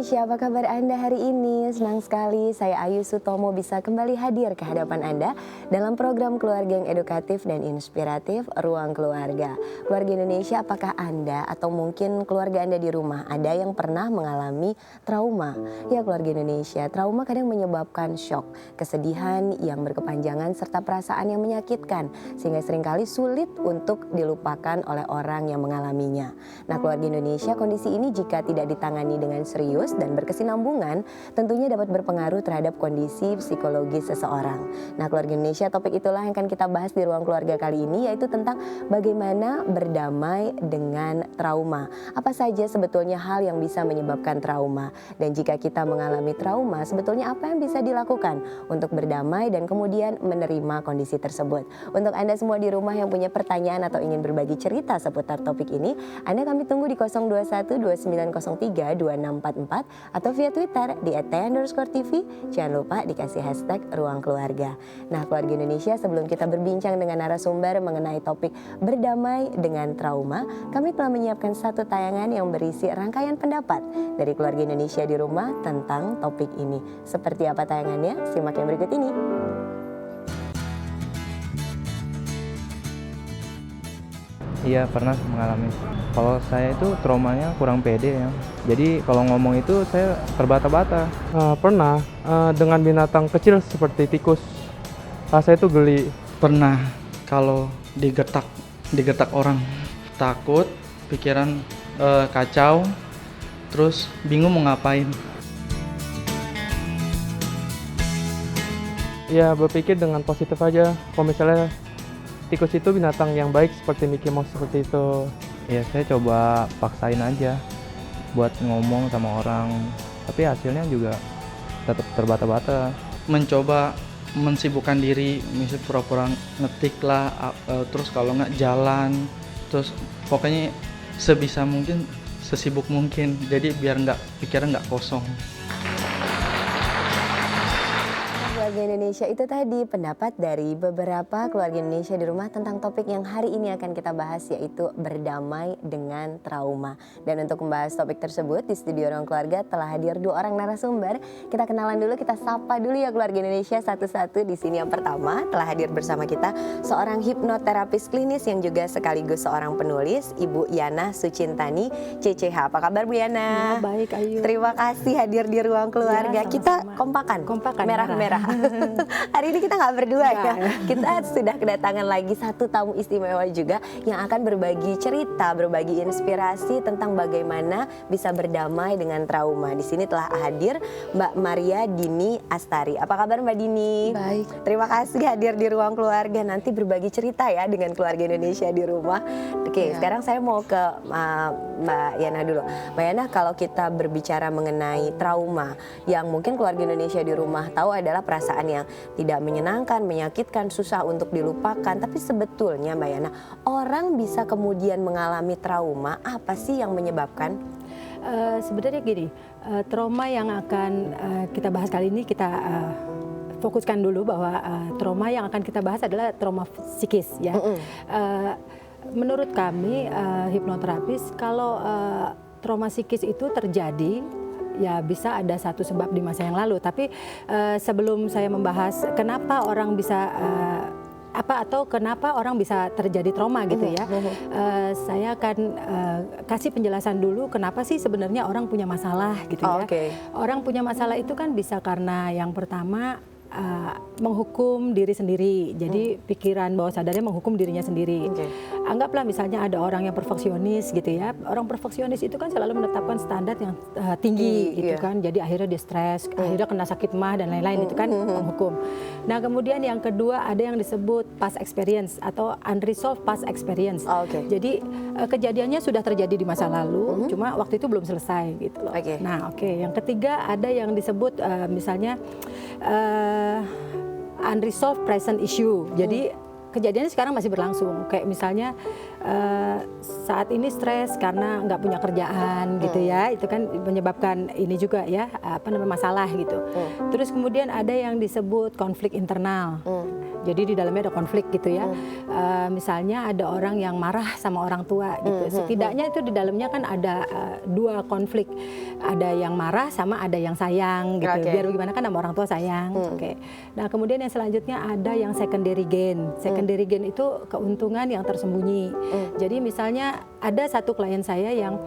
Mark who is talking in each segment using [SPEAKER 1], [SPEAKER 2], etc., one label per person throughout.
[SPEAKER 1] Indonesia, apa kabar Anda hari ini? Senang sekali saya Ayu Sutomo bisa kembali hadir ke hadapan Anda dalam program keluarga yang edukatif dan inspiratif Ruang Keluarga. Keluarga Indonesia, apakah Anda atau mungkin keluarga Anda di rumah ada yang pernah mengalami trauma? Ya keluarga Indonesia, trauma kadang menyebabkan shock, kesedihan yang berkepanjangan serta perasaan yang menyakitkan sehingga seringkali sulit untuk dilupakan oleh orang yang mengalaminya. Nah keluarga Indonesia, kondisi ini jika tidak ditangani dengan serius dan berkesinambungan tentunya dapat berpengaruh terhadap kondisi psikologis seseorang. Nah keluarga Indonesia, topik itulah yang akan kita bahas di ruang keluarga kali ini, yaitu tentang bagaimana berdamai dengan trauma. Apa saja sebetulnya hal yang bisa menyebabkan trauma, dan jika kita mengalami trauma sebetulnya apa yang bisa dilakukan untuk berdamai dan kemudian menerima kondisi tersebut. Untuk Anda semua di rumah yang punya pertanyaan atau ingin berbagi cerita seputar topik ini, Anda kami tunggu di 021 2903 2644 atau via Twitter di @t_tv. Jangan lupa dikasih hashtag Ruang Keluarga. Nah keluarga Indonesia, sebelum kita berbincang dengan narasumber mengenai topik berdamai dengan trauma, kami telah menyiapkan satu tayangan yang berisi rangkaian pendapat dari keluarga Indonesia di rumah tentang topik ini. Seperti apa tayangannya? Simak yang berikut ini.
[SPEAKER 2] Iya, pernah mengalami. Kalau saya itu traumanya kurang pede ya. Jadi kalau ngomong itu saya terbata-bata.
[SPEAKER 3] Pernah dengan binatang kecil seperti tikus. Saya itu geli.
[SPEAKER 4] Pernah kalau digertak orang, takut, pikiran kacau, terus bingung mau ngapain.
[SPEAKER 3] Ya berpikir dengan positif aja. Kalau misalnya tikus itu binatang yang baik seperti Mickey Mouse seperti itu.
[SPEAKER 2] Ya saya coba paksain aja buat ngomong sama orang, tapi hasilnya juga tetap terbata-bata.
[SPEAKER 4] Mencoba mensibukkan diri, misal pura-pura ngetik lah, terus kalau nggak jalan, terus pokoknya sebisa mungkin, sesibuk mungkin. Jadi biar pikiran nggak kosong.
[SPEAKER 1] Keluarga Indonesia, itu tadi pendapat dari beberapa keluarga Indonesia di rumah tentang topik yang hari ini akan kita bahas, yaitu berdamai dengan trauma. Dan untuk membahas topik tersebut di studio Ruang Keluarga telah hadir dua orang narasumber. Kita kenalan dulu, kita sapa dulu ya keluarga Indonesia satu-satu. Di sini yang pertama telah hadir bersama kita seorang hipnoterapis klinis yang juga sekaligus seorang penulis, Ibu Yana Sucintani CCH. Apa kabar Bu Yana?
[SPEAKER 5] Ya, baik Ayu.
[SPEAKER 1] Terima kasih hadir di Ruang Keluarga.
[SPEAKER 5] Ya,
[SPEAKER 1] kita
[SPEAKER 5] kompakan
[SPEAKER 1] merah-merah. Hari ini kita nggak berdua ya. Kita sudah kedatangan lagi satu tamu istimewa juga yang akan berbagi cerita, berbagi inspirasi tentang bagaimana bisa berdamai dengan trauma. Di sini telah hadir Mbak Maria Dini Astari. Apa kabar Mbak Dini?
[SPEAKER 5] Baik.
[SPEAKER 1] Terima kasih hadir di Ruang Keluarga. Nanti berbagi cerita ya dengan keluarga Indonesia di rumah. Oke, sekarang saya mau ke Mbak Yana dulu. Mbak Yana, kalau kita berbicara mengenai trauma yang mungkin keluarga Indonesia di rumah tahu adalah perasaan yang tidak menyenangkan, menyakitkan, susah untuk dilupakan. Tapi sebetulnya Mbak Yana, orang bisa kemudian mengalami trauma, apa sih yang menyebabkan?
[SPEAKER 5] Sebenarnya gini, trauma yang akan kita bahas kali ini kita fokuskan dulu bahwa trauma yang akan kita bahas adalah trauma psikis ya. Menurut kami hipnoterapis, kalau trauma psikis itu terjadi, ya bisa ada satu sebab di masa yang lalu. Tapi sebelum saya membahas kenapa orang bisa kenapa orang bisa terjadi trauma gitu ya, saya akan kasih penjelasan dulu kenapa sih sebenarnya orang punya masalah gitu ya. Orang punya masalah itu kan bisa karena yang pertama menghukum diri sendiri, jadi pikiran bawah sadarnya menghukum dirinya sendiri. Anggaplah misalnya ada orang yang perfeksionis gitu ya, orang perfeksionis itu kan selalu menetapkan standar yang tinggi gitu kan, jadi akhirnya dia stres, akhirnya kena sakit mah dan lain-lain, itu kan menghukum. Nah kemudian yang kedua ada yang disebut past experience atau unresolved past experience. Jadi kejadiannya sudah terjadi di masa lalu, cuma waktu itu belum selesai gitu loh. Nah yang ketiga ada yang disebut misalnya unresolved present issue. Jadi kejadiannya sekarang masih berlangsung. Kayak misalnya saat ini stres karena nggak punya kerjaan gitu ya. Itu kan menyebabkan ini juga ya, masalah gitu. Terus kemudian ada yang disebut konflik internal. Jadi di dalamnya ada konflik gitu ya. Misalnya ada orang yang marah sama orang tua gitu. Setidaknya itu di dalamnya kan ada dua konflik. Ada yang marah sama ada yang sayang gitu. Biar bagaimana kan sama orang tua sayang. Oke. Nah, kemudian yang selanjutnya ada yang secondary gain. Secondary gain itu keuntungan yang tersembunyi. Jadi misalnya ada satu klien saya yang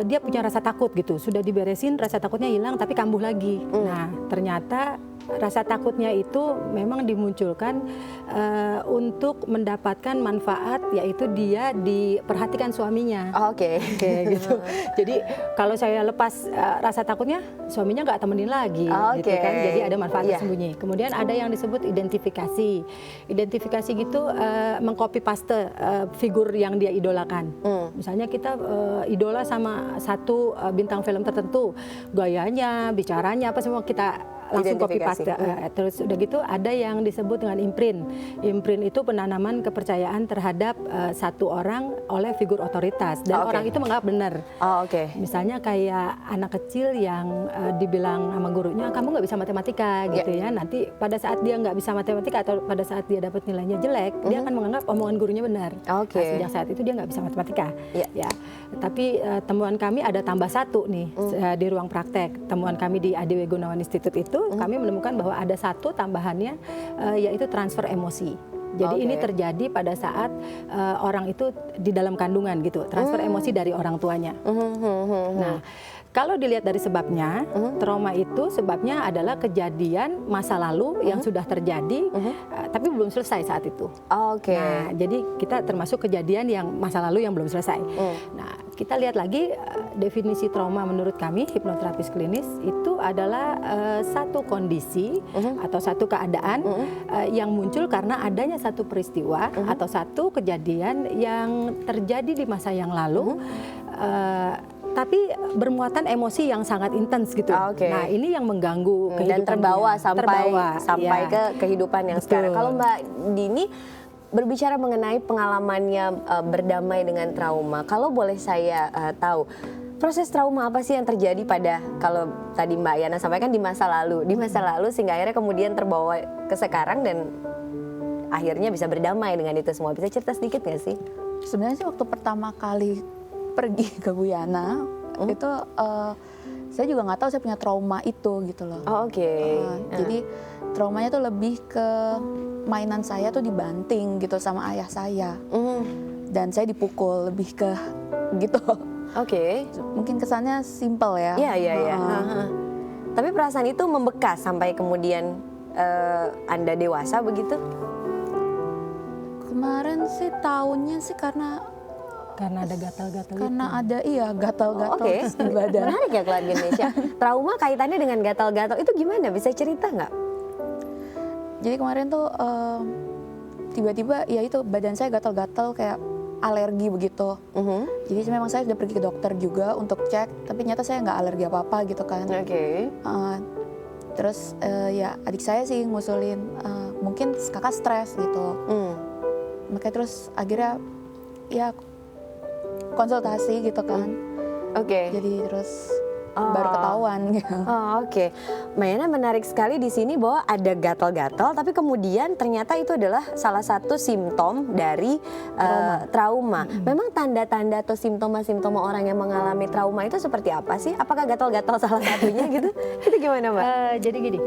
[SPEAKER 5] dia punya rasa takut gitu, sudah diberesin rasa takutnya hilang tapi kambuh lagi. Nah, ternyata rasa takutnya itu memang dimunculkan untuk mendapatkan manfaat, yaitu dia diperhatikan suaminya. Oke, gitu. Jadi kalau saya lepas rasa takutnya, suaminya nggak temenin lagi, gitu kan. Jadi ada manfaat tersembunyi. Kemudian ada yang disebut identifikasi. Identifikasi gitu mengcopy paste figur yang dia idolakan. Misalnya kita idola sama satu bintang film tertentu, gayanya, bicaranya, apa semua kita langsung copy paste. Terus udah gitu ada yang disebut dengan imprint. Imprint itu penanaman kepercayaan terhadap satu orang oleh figur otoritas dan orang itu menganggap benar. Misalnya kayak anak kecil yang dibilang sama gurunya kamu nggak bisa matematika gitu ya. Nanti pada saat dia nggak bisa matematika atau pada saat dia dapat nilainya jelek, dia akan menganggap omongan gurunya benar. Nah, sejak saat itu dia nggak bisa matematika. Ya. Tapi temuan kami ada tambah satu nih di ruang praktek. Temuan kami di ADW Gunawan Institute itu kami menemukan bahwa ada satu tambahannya yaitu transfer emosi. Jadi ini terjadi pada saat orang itu di dalam kandungan gitu, transfer emosi dari orang tuanya. Nah, kalau dilihat dari sebabnya, trauma itu sebabnya adalah kejadian masa lalu yang sudah terjadi, tapi belum selesai saat itu. Nah, jadi kita termasuk kejadian yang masa lalu yang belum selesai. Nah, kita lihat lagi definisi trauma menurut kami hipnoterapis klinis itu adalah satu kondisi atau satu keadaan yang muncul karena adanya satu peristiwa atau satu kejadian yang terjadi di masa yang lalu. Tapi bermuatan emosi yang sangat intens gitu. Nah, ini yang mengganggu kehidupan
[SPEAKER 1] dan terbawa sampai ke kehidupan yang sekarang. Kalau Mbak Dini berbicara mengenai pengalamannya berdamai dengan trauma, kalau boleh saya tahu, proses trauma apa sih yang terjadi pada, kalau tadi Mbak Yana sampaikan di masa lalu sehingga akhirnya kemudian terbawa ke sekarang dan akhirnya bisa berdamai dengan itu semua. Bisa cerita sedikit nggak sih?
[SPEAKER 6] Sebenarnya sih waktu pertama kali pergi ke Bu Yana itu saya juga nggak tahu saya punya trauma itu gitu loh. Jadi traumanya tuh lebih ke mainan saya tuh dibanting gitu sama ayah saya dan saya dipukul, lebih ke gitu. Mungkin kesannya simple ya.
[SPEAKER 1] Iya. Tapi perasaan itu membekas sampai kemudian Anda dewasa begitu?
[SPEAKER 6] Kemarin sih tahunnya sih karena
[SPEAKER 5] ada gatal-gatal.
[SPEAKER 6] Karena ada gatal-gatal di badan.
[SPEAKER 1] Menarik ya keluarga Indonesia. Trauma kaitannya dengan gatal-gatal itu gimana? Bisa cerita nggak?
[SPEAKER 6] Jadi kemarin tuh tiba-tiba ya itu badan saya gatal-gatal kayak alergi begitu. Jadi memang saya sudah pergi ke dokter juga untuk cek, tapi ternyata saya nggak alergi apa-apa gitu kan. Terus ya adik saya sih ngusulin mungkin kakak stres gitu. Makanya terus akhirnya ya konsultasi gitu kan. Jadi terus baru ketahuan gitu.
[SPEAKER 1] Mbak Yana, menarik sekali di sini bahwa ada gatal-gatal, tapi kemudian ternyata itu adalah salah satu simptom dari trauma. Memang tanda-tanda atau simptoma-simptoma orang yang mengalami trauma itu seperti apa sih? Apakah gatal-gatal salah satunya gitu? Itu gimana, Mbak?
[SPEAKER 5] Jadi gini,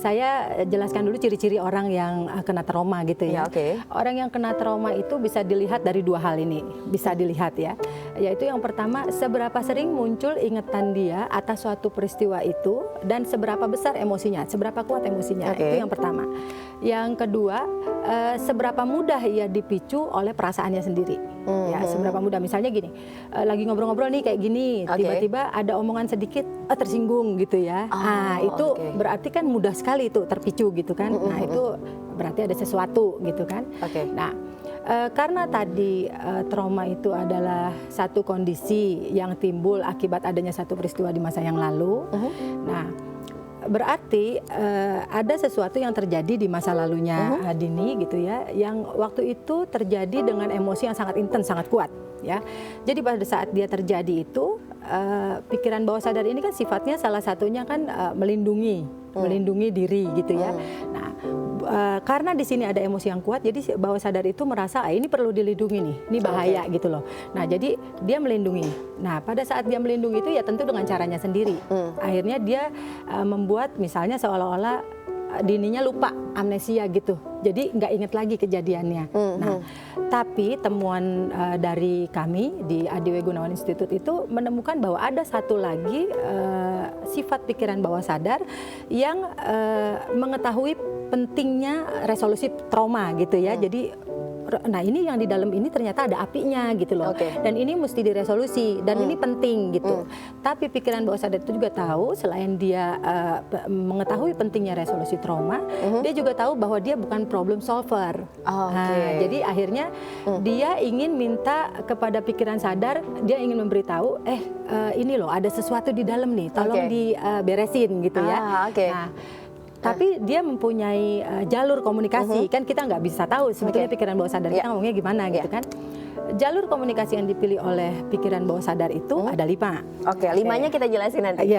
[SPEAKER 5] saya jelaskan dulu ciri-ciri orang yang kena trauma gitu ya. Orang yang kena trauma itu bisa dilihat dari dua hal ini, bisa dilihat ya. Yaitu yang pertama, seberapa sering muncul ingatan dia atas suatu peristiwa itu dan seberapa besar emosinya, seberapa kuat emosinya. Itu yang pertama. Yang kedua, seberapa mudah ia dipicu oleh perasaannya sendiri. Ya, seberapa mudah. Misalnya gini, lagi ngobrol-ngobrol nih kayak gini, tiba-tiba ada omongan sedikit tersinggung gitu ya. Itu berarti kan mudah sekali itu terpicu gitu kan. Nah, itu berarti ada sesuatu gitu kan. Nah, karena tadi trauma itu adalah satu kondisi yang timbul akibat adanya satu peristiwa di masa yang lalu. Nah, berarti ada sesuatu yang terjadi di masa lalunya Dini gitu ya, yang waktu itu terjadi dengan emosi yang sangat intens, sangat kuat ya. Jadi pada saat dia terjadi itu pikiran bawah sadar ini kan sifatnya salah satunya kan melindungi diri gitu ya. Nah, karena di sini ada emosi yang kuat, jadi bawah sadar itu merasa ini perlu dilindungi nih, ini bahaya gitu loh. Nah, jadi dia melindungi. Nah, pada saat dia melindungi itu ya tentu dengan caranya sendiri. Akhirnya dia membuat misalnya seolah-olah dininya lupa, amnesia gitu. Jadi nggak inget lagi kejadiannya. Nah, tapi temuan dari kami di Adiwe Gunawan Institute itu menemukan bahwa ada satu lagi sifat pikiran bawah sadar yang mengetahui pentingnya resolusi trauma gitu ya. Jadi nah ini yang di dalam ini ternyata ada apinya gitu loh. Dan ini mesti diresolusi dan ini penting gitu. Tapi pikiran bawah sadar itu juga tahu selain dia mengetahui pentingnya resolusi trauma, dia juga tahu bahwa dia bukan problem solver. Nah, jadi akhirnya dia ingin minta kepada pikiran sadar, dia ingin memberitahu ini loh ada sesuatu di dalam nih, tolong diberesin gitu ya. Nah, tapi dia mempunyai jalur komunikasi, kan kita nggak bisa tahu sebetulnya pikiran bawah sadar kita ngomongnya gimana gitu kan. Jalur komunikasi yang dipilih oleh pikiran bawah sadar itu ada 5.
[SPEAKER 1] Oke, 5-nya kita jelasin nanti.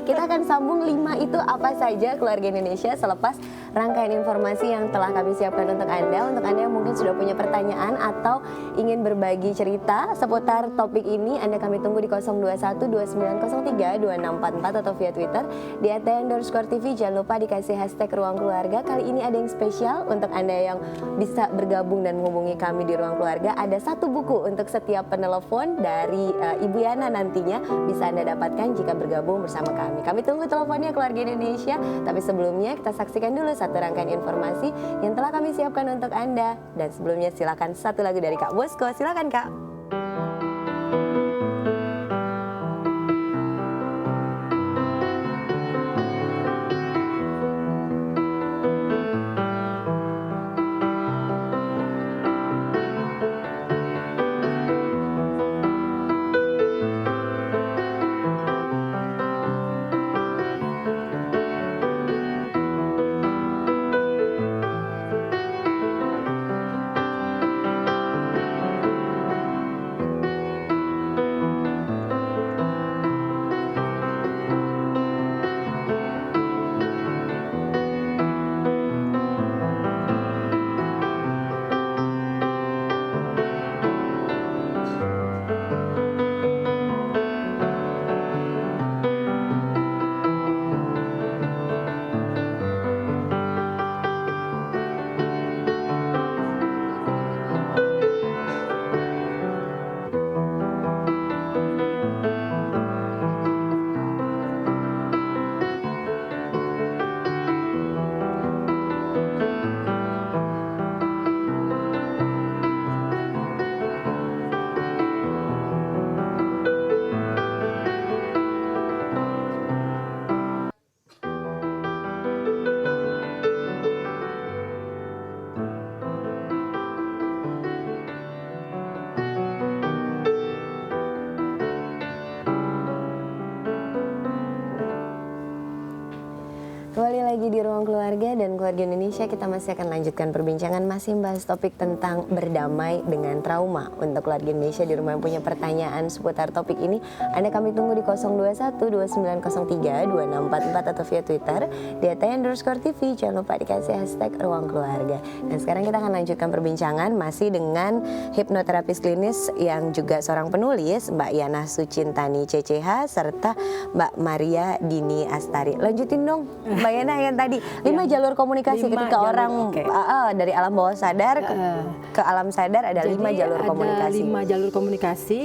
[SPEAKER 1] Kita akan sambung 5 itu apa saja Keluarga Indonesia selepas rangkaian informasi yang telah kami siapkan untuk Anda. Untuk Anda yang mungkin sudah punya pertanyaan atau ingin berbagi cerita seputar topik ini, Anda kami tunggu di 021 2903 2644 atau via Twitter di @tn_tv. Jangan lupa dikasih hashtag Ruang Keluarga. Kali ini ada yang spesial untuk Anda yang bisa bergabung dan menghubungi kami di Ruang Keluarga. Ada satu buku untuk setiap penelepon dari Ibu Yana nantinya bisa Anda dapatkan jika bergabung bersama kami. Kami tunggu teleponnya Keluarga Indonesia, tapi sebelumnya kita saksikan dulu satu rangkaian informasi yang telah kami siapkan untuk Anda. Dan sebelumnya silakan satu lagu dari Kak Bosko, silakan Kak. Kembali lagi di Ruang Keluarga dan Keluarga Indonesia, kita masih akan lanjutkan perbincangan, masih membahas topik tentang berdamai dengan trauma. Untuk Keluarga Indonesia di rumah yang punya pertanyaan seputar topik ini, Anda kami tunggu di 021 2903 2644 atau via Twitter di @tn_tv. Jangan lupa dikasih hashtag Ruang Keluarga. Dan sekarang kita akan lanjutkan perbincangan masih dengan hipnoterapis klinis yang juga seorang penulis, Mbak Yana Sucintani CCH serta Mbak Maria Dini Astari. Lanjutin dong Mbak Yana yang tadi 5 jalur komunikasi ketika jalur, orang dari alam bawah sadar ke alam sadar ada 5 jalur komunikasi.
[SPEAKER 5] Ada 5 jalur komunikasi.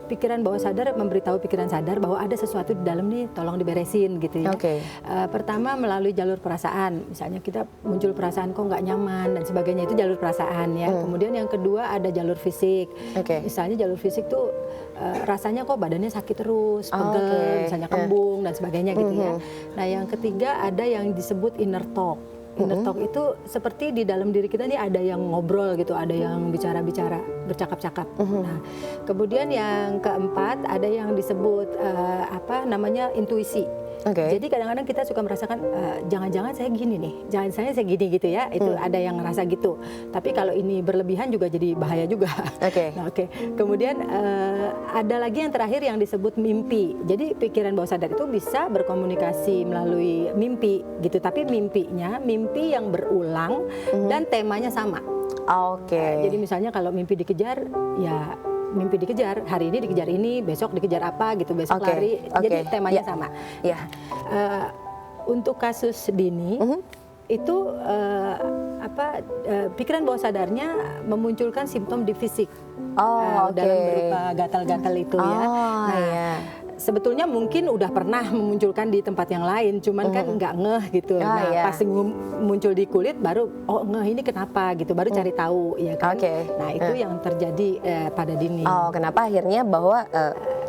[SPEAKER 5] Pikiran bawah sadar memberitahu pikiran sadar bahwa ada sesuatu di dalam nih, tolong diberesin gitu ya. Pertama melalui jalur perasaan, misalnya kita muncul perasaan kok nggak nyaman dan sebagainya, itu jalur perasaan ya. Kemudian yang kedua ada jalur fisik. Misalnya jalur fisik tuh rasanya kok badannya sakit terus, pegel, misalnya kembung dan sebagainya gitu ya. Nah yang ketiga ada yang disebut inner talk. Inner talk itu seperti di dalam diri kita nih ada yang ngobrol gitu, ada yang bicara-bicara, bercakap-cakap. Nah, kemudian yang keempat ada yang disebut intuisi.
[SPEAKER 1] Oke.
[SPEAKER 5] Jadi kadang-kadang kita suka merasakan jangan-jangan saya gini nih, jangan saya gini gitu ya. Itu ada yang ngerasa gitu. Tapi kalau ini berlebihan juga jadi bahaya juga.
[SPEAKER 1] Oke.
[SPEAKER 5] Nah, oke. Kemudian ada lagi yang terakhir yang disebut mimpi. Jadi pikiran bawah sadar itu bisa berkomunikasi melalui mimpi gitu. Tapi mimpinya mimpi yang berulang dan temanya sama.
[SPEAKER 1] Oke.
[SPEAKER 5] Jadi misalnya kalau mimpi dikejar, ya mimpi dikejar, hari ini dikejar ini, besok dikejar apa gitu, besok lari. Jadi temanya sama.
[SPEAKER 1] Ya.
[SPEAKER 5] Untuk kasus dini itu pikiran bawah sadarnya memunculkan simptom di fisik. Dalam berupa gatal-gatal itu ya. Nah, sebetulnya mungkin udah pernah memunculkan di tempat yang lain, cuman kan nggak ngeh gitu. Pas muncul di kulit baru ngeh ini kenapa gitu, baru cari tahu ya kan. Nah itu yang terjadi pada dini.
[SPEAKER 1] Kenapa akhirnya bahwa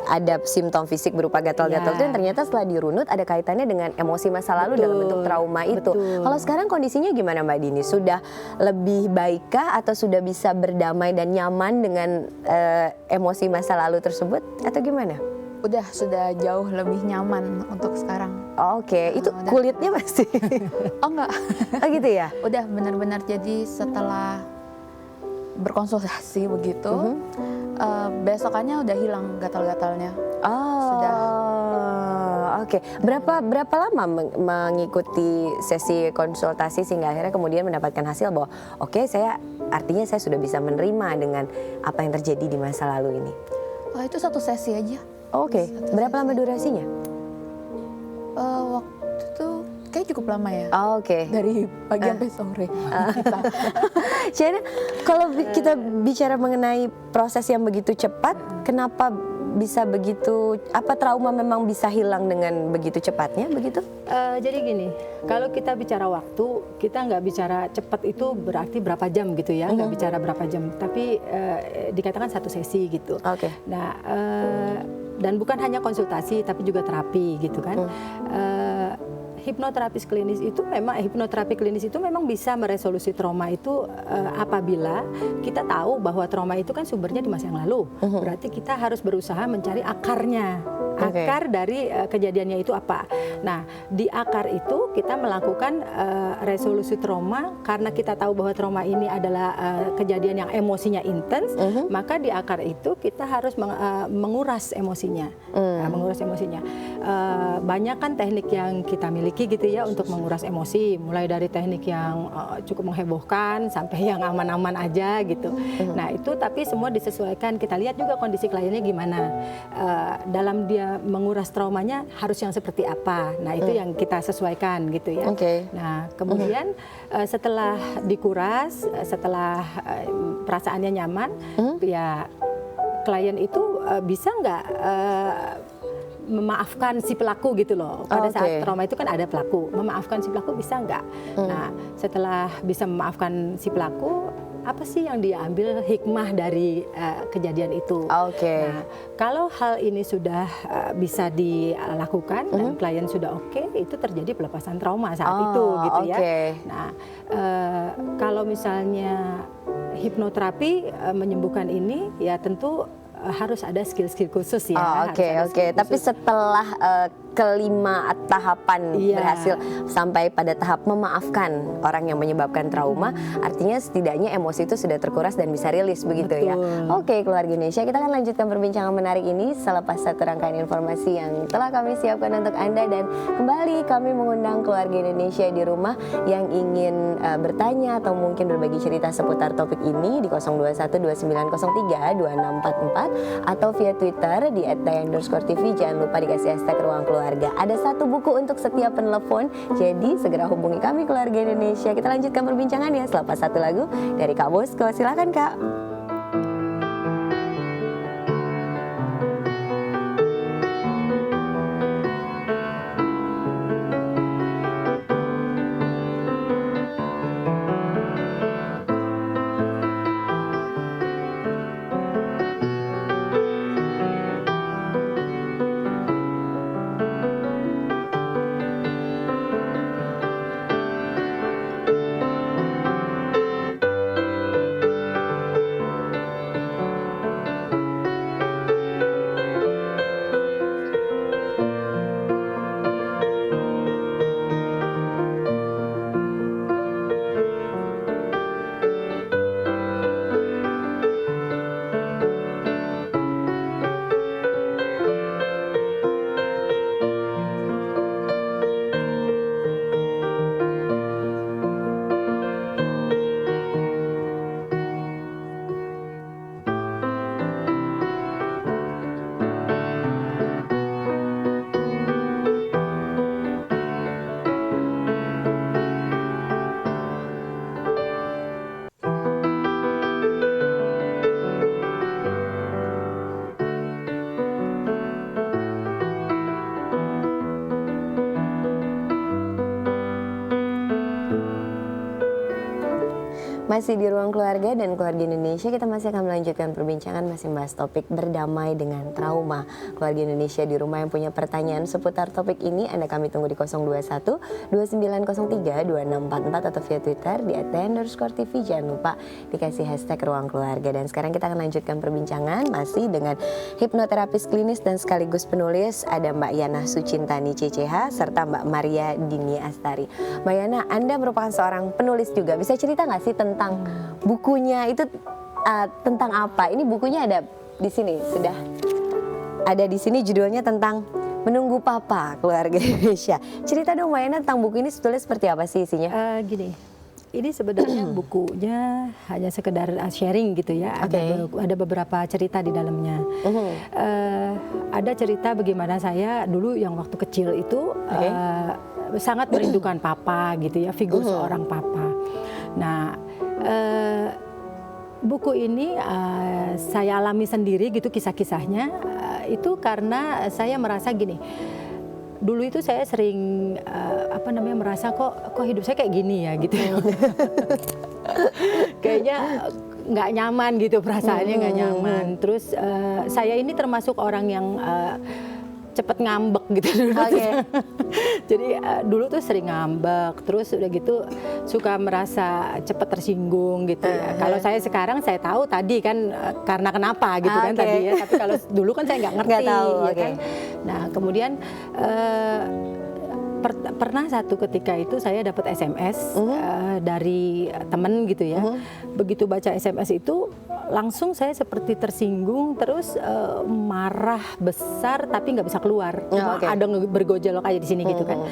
[SPEAKER 1] ada simptom fisik berupa gatal-gatal itu yang ternyata setelah dirunut ada kaitannya dengan emosi masa lalu dalam bentuk trauma itu. Kalau sekarang kondisinya gimana Mbak Dini? Sudah lebih baikkah atau sudah bisa berdamai dan nyaman dengan emosi masa lalu tersebut atau gimana?
[SPEAKER 6] Sudah jauh lebih nyaman untuk sekarang.
[SPEAKER 1] Itu kulitnya masih?
[SPEAKER 6] Enggak.
[SPEAKER 1] Gitu ya?
[SPEAKER 6] Udah benar-benar, jadi setelah berkonsultasi begitu, besokannya udah hilang gatal-gatalnya. Sudah.
[SPEAKER 1] Berapa lama mengikuti sesi konsultasi sehingga akhirnya kemudian mendapatkan hasil bahwa artinya saya sudah bisa menerima dengan apa yang terjadi di masa lalu ini?
[SPEAKER 6] Itu satu sesi aja.
[SPEAKER 1] Berapa lama durasinya?
[SPEAKER 6] Waktu itu kayak cukup lama ya. Dari pagi sampai sore.
[SPEAKER 1] Jadi kalau kita bicara mengenai proses yang begitu cepat, kenapa bisa begitu? Apa trauma memang bisa hilang dengan begitu cepatnya begitu?
[SPEAKER 5] Jadi gini, kalau kita bicara waktu, kita nggak bicara cepat itu berarti berapa jam gitu ya, nggak bicara berapa jam, tapi dikatakan satu sesi gitu. Nah, dan bukan hanya konsultasi, tapi juga terapi gitu kan. Hipnoterapi klinis itu memang bisa meresolusi trauma itu apabila kita tahu bahwa trauma itu kan sumbernya di masa yang lalu. Berarti kita harus berusaha mencari akarnya. Akar dari kejadiannya itu apa. Nah, di akar itu kita melakukan resolusi trauma karena kita tahu bahwa trauma ini adalah kejadian yang emosinya intens, maka di akar itu kita harus menguras emosinya. Menguras emosinya. Banyak kan teknik yang kita miliki gitu ya untuk menguras emosi, mulai dari teknik yang cukup menghebohkan sampai yang aman-aman aja gitu. Nah, itu tapi semua disesuaikan. Kita lihat juga kondisi kliennya gimana. Dalam dia menguras traumanya harus yang seperti apa. Nah, itu yang kita sesuaikan gitu ya. Nah, kemudian setelah dikuras, setelah perasaannya nyaman, ya klien itu bisa nggak memaafkan si pelaku gitu loh. Pada saat trauma itu kan ada pelaku. Memaafkan si pelaku bisa nggak? Nah, setelah bisa memaafkan si pelaku, apa sih yang dia ambil hikmah dari kejadian itu? Nah, kalau hal ini sudah bisa dilakukan dan klien sudah itu terjadi pelepasan trauma saat itu gitu ya. Nah, kalau misalnya hipnoterapi menyembuhkan ini, ya tentu harus ada skill-skill khusus ya.
[SPEAKER 1] Tapi setelah kelima tahapan berhasil sampai pada tahap memaafkan orang yang menyebabkan trauma, artinya setidaknya emosi itu sudah terkuras dan bisa rilis begitu ya. Keluarga Indonesia, kita akan lanjutkan perbincangan menarik ini selepas satu rangkaian informasi yang telah kami siapkan untuk Anda, dan kembali kami mengundang keluarga Indonesia di rumah yang ingin bertanya atau mungkin berbagi cerita seputar topik ini di 02129032644 atau via Twitter di @daya_tv. Jangan lupa dikasih hashtag ruang keluarga. Ada satu buku untuk setiap penelepon, jadi segera hubungi kami keluarga Indonesia. Kita lanjutkan perbincangannya selepas satu lagu dari Kak Bosco. Silakan Kak. Masih di Ruang Keluarga dan Keluarga Indonesia, kita masih akan melanjutkan perbincangan, masih membahas topik berdamai dengan trauma. Keluarga Indonesia di rumah yang punya pertanyaan seputar topik ini, Anda kami tunggu di 021 2903 2644 atau via Twitter di @tn_tv. Jangan lupa dikasih hashtag Ruang Keluarga. Dan sekarang kita akan lanjutkan perbincangan masih dengan hipnoterapis klinis dan sekaligus penulis, ada Mbak Yana Sucintani CCH serta Mbak Maria Dini Astari. Mbak Yana, Anda merupakan seorang penulis juga. Bisa cerita nggak sih tentang bukunya itu tentang apa? Ini bukunya ada di sini, sudah ada di sini, judulnya tentang Menunggu Papa, Keluarga Indonesia. Cerita dong Mbak Yana tentang buku ini sebetulnya seperti apa sih isinya?
[SPEAKER 5] Gini, ini sebenarnya bukunya hanya sekedar sharing gitu ya. Ada beberapa cerita di dalamnya. Ada cerita bagaimana saya dulu yang waktu kecil itu sangat merindukan papa gitu ya, figur seorang papa. Nah, buku ini saya alami sendiri gitu kisah-kisahnya, itu karena saya merasa gini. Dulu itu saya sering merasa kok hidup saya kayak gini ya gitu. Kayaknya nggak nyaman gitu, perasaannya nggak nyaman. Terus saya ini termasuk orang yang cepet ngambek gitu dulu. Jadi dulu tuh sering ngambek, terus udah gitu suka merasa cepet tersinggung gitu ya. Kalau saya sekarang saya tahu tadi kan karena kenapa gitu kan tadi ya. Tapi kalau dulu kan saya nggak ngerti. Ya kan? Nah kemudian pernah satu ketika itu saya dapat SMS dari temen gitu ya. Begitu baca SMS itu langsung saya seperti tersinggung, terus marah besar tapi nggak bisa keluar. Cuma ada bergojolok aja di sini gitu kan.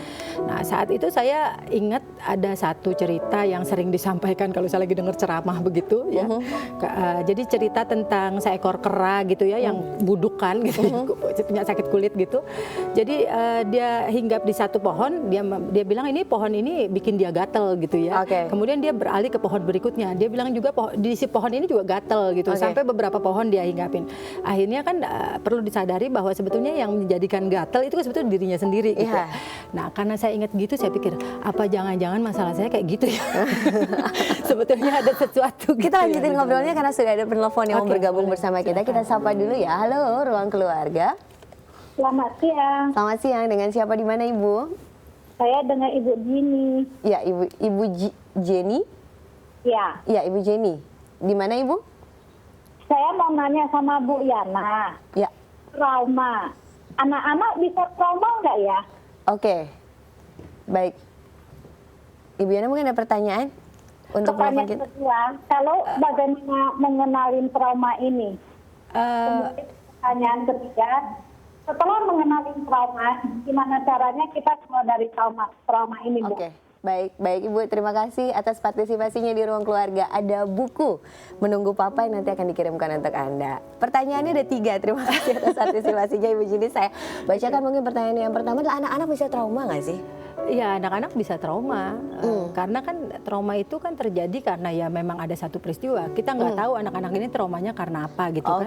[SPEAKER 5] Nah saat itu saya ingat ada satu cerita yang sering disampaikan kalau saya lagi dengar ceramah begitu ya. Jadi cerita tentang seekor kera gitu ya yang budukan gitu, punya sakit kulit gitu. Jadi dia hinggap di satu pohon, dia bilang ini pohon ini bikin dia gatel gitu ya. Kemudian dia beralih ke pohon berikutnya, dia bilang juga di si pohon ini juga gatel gitu. Sampai beberapa pohon dia hinggapin. Akhirnya kan perlu disadari bahwa sebetulnya yang menjadikan gatel itu kan sebetulnya dirinya sendiri gitu. Nah karena saya ingat gitu, saya pikir apa jangan-jangan masalah saya kayak gitu ya. Sebetulnya ada sesuatu gitu.
[SPEAKER 1] Kita lanjutin ngobrolnya karena sudah ada penelpon yang mau bergabung bersama kita. Kita sapa dulu ya. Halo Ruang Keluarga.
[SPEAKER 7] Selamat siang.
[SPEAKER 1] Selamat siang, dengan siapa di mana Ibu?
[SPEAKER 7] Saya dengan Ibu Jenny.
[SPEAKER 1] Ya, Ibu Jenny?
[SPEAKER 7] Ya.
[SPEAKER 1] Ya, Ibu Jenny. Di mana Ibu?
[SPEAKER 7] Saya mau nanya sama Bu Yana.
[SPEAKER 1] Ya.
[SPEAKER 7] Trauma. Anak-anak bisa trauma nggak ya?
[SPEAKER 1] Oke. Baik. Ibu Yana mungkin ada pertanyaan untuk
[SPEAKER 7] pertanyaan kedua, kalau bagaimana mengenalin trauma ini? Kemudian pertanyaan ketiga, setelah mengenalin trauma, gimana caranya kita keluar dari trauma ini, Bu?
[SPEAKER 1] Baik Ibu, terima kasih atas partisipasinya di Ruang Keluarga. Ada buku Menunggu Papa yang nanti akan dikirimkan untuk Anda. Pertanyaannya ada 3, terima kasih atas partisipasinya Ibu Jenny. Saya bacakan mungkin pertanyaan yang pertama adalah anak-anak bisa trauma nggak sih?
[SPEAKER 5] Iya, anak-anak bisa trauma. Karena kan trauma itu kan terjadi karena ya memang ada satu peristiwa. Kita nggak tahu anak-anak ini traumanya karena apa gitu kan.